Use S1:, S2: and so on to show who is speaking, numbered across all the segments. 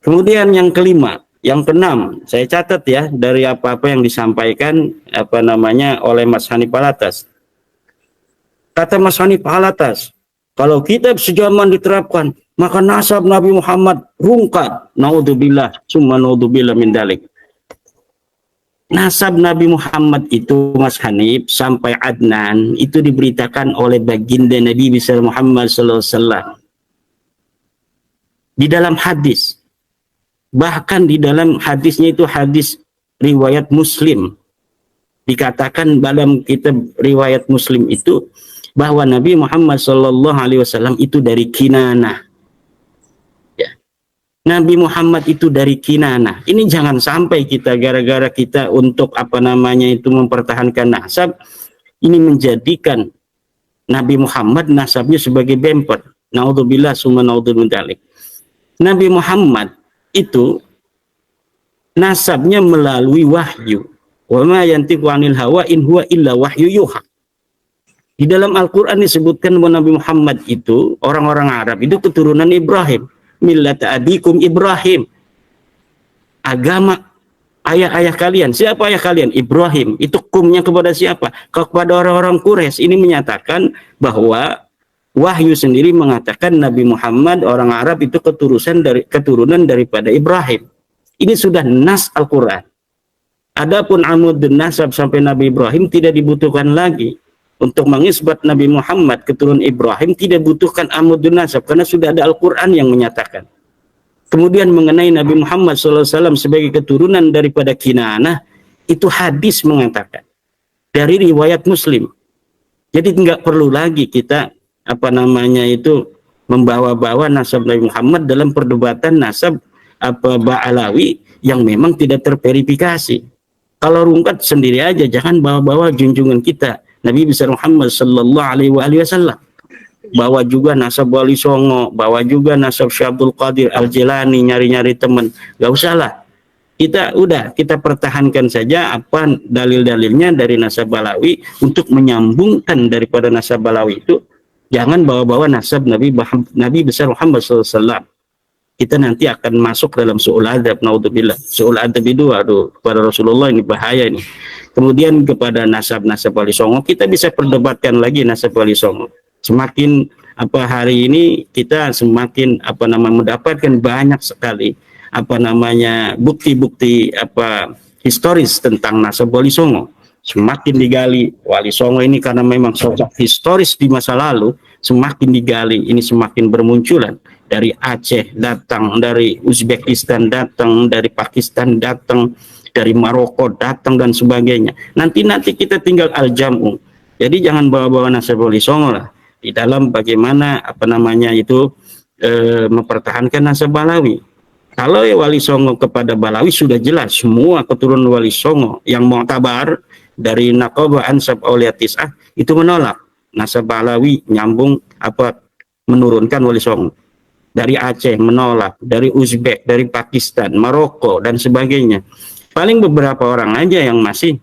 S1: Kemudian yang kelima, yang keenam, saya catat ya dari apa-apa yang disampaikan oleh Mas Hanif Alatas. Kata Mas Hanif Alatas, kalau kitab sejaman diterapkan, maka nasab Nabi Muhammad rungkat. Naudzubillah, summa naudzubillah min dalik. Nasab Nabi Muhammad itu, Mas Hanif, sampai Adnan itu diberitakan oleh baginda Nabi besar Muhammad SAW di dalam hadis. Bahkan di dalam hadisnya itu hadis riwayat Muslim. Dikatakan dalam kitab riwayat Muslim itu bahwa Nabi Muhammad SAW itu dari Kinanah. Ya. Nabi Muhammad itu dari Kinanah. Ini jangan sampai kita gara-gara kita untuk mempertahankan nasab, ini menjadikan Nabi Muhammad nasabnya sebagai bemper. Naudzubillah summa naudzubillah. Nabi Muhammad itu nasabnya melalui wahyu. Wa ma yantiqu 'anil hawa in huwa illa wahyu yuha. Di dalam Al-Qur'an disebutkan bahwa Nabi Muhammad itu, orang-orang Arab itu keturunan Ibrahim. Millata abikum Ibrahim. Agama ayah-ayah kalian. Siapa ayah kalian? Ibrahim. Itu kumnya kepada siapa? Kepada orang-orang Quraisy. Ini menyatakan bahwa wahyu sendiri mengatakan Nabi Muhammad orang Arab itu keturunan daripada Ibrahim. Ini sudah nas Al-Qur'an. Adapun amud nasab sampai Nabi Ibrahim tidak dibutuhkan lagi. Untuk mengisbat Nabi Muhammad keturunan Ibrahim tidak butuhkan amud nasab karena sudah ada Al-Qur'an yang menyatakan. Kemudian mengenai Nabi Muhammad SAW sebagai keturunan daripada Kinanah, itu hadis mengatakan dari riwayat Muslim. Jadi nggak perlu lagi kita membawa-bawa nasab Nabi Muhammad dalam perdebatan nasab Ba'alawi yang memang tidak terverifikasi. Kalau rungkat sendiri aja, jangan bawa-bawa junjungan kita Nabi besar Muhammad sallallahu alaihi wasallam. Bawa juga nasab Wali Songo, bawa juga nasab Syekh Abdul Qadir Al-Jilani, nyari-nyari teman. Gak usah lah. Kita pertahankan saja apa dalil-dalilnya dari nasab Balawi untuk menyambungkan daripada nasab Balawi itu. Jangan bawa-bawa nasab Nabi besar Muhammad sallallahu alaihi wasallam. Kita nanti akan masuk dalam su'ul adab, naudzubillah. Su'ul adab itu, kepada Rasulullah ini bahaya ini. Kemudian kepada nasab-nasab Wali Songo, kita bisa perdebatkan lagi nasab Wali Songo. Semakin hari ini kita semakin mendapatkan banyak sekali bukti-bukti historis tentang nasab Wali Songo. Semakin digali Wali Songo ini karena memang sosok historis di masa lalu, semakin digali ini semakin bermunculan. Dari Aceh datang, dari Uzbekistan datang, dari Pakistan datang, dari Maroko datang dan sebagainya. Nanti kita tinggal al-jam'u. Jadi jangan bawa-bawa nasab Wali Songo lah di dalam bagaimana mempertahankan nasab Balawi. Kalau Wali Songo kepada Balawi sudah jelas semua keturunan Wali Songo yang mu'tabar dari Naqabah Ansab Aulia Tis'ah itu menolak nasab Balawi nyambung menurunkan Wali Songo. Dari Aceh menolak, dari Uzbek, dari Pakistan, Maroko dan sebagainya. Paling beberapa orang aja yang masih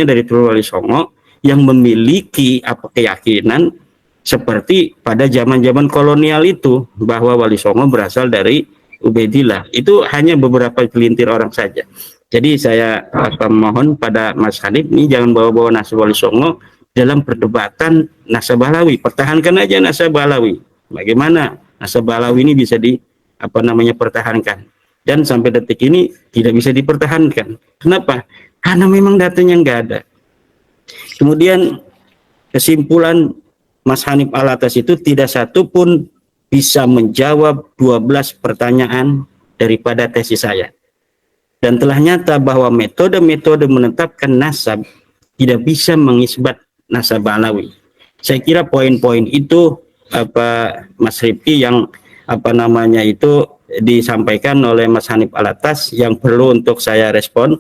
S1: dari turun Wali Songo yang memiliki keyakinan seperti pada zaman-zaman kolonial itu bahwa Wali Songo berasal dari Ubaidillah. Itu hanya beberapa pelintir orang saja. Jadi saya mohon pada Mas Hanif ini jangan bawa-bawa nasab Wali Songo dalam perdebatan nasab Balawi. Pertahankan aja nasab Balawi. Bagaimana nasab Balawi ini bisa pertahankan, dan sampai detik ini tidak bisa dipertahankan. Kenapa? Karena memang datanya nggak ada. Kemudian kesimpulan Mas Hanif Alatas itu tidak satu pun bisa menjawab 12 pertanyaan daripada tesis saya, dan telah nyata bahwa metode-metode menetapkan nasab tidak bisa mengisbat nasab Balawi. Saya kira poin-poin itu Mas Rifki yang disampaikan oleh Mas Hanif Alatas yang perlu untuk saya respon.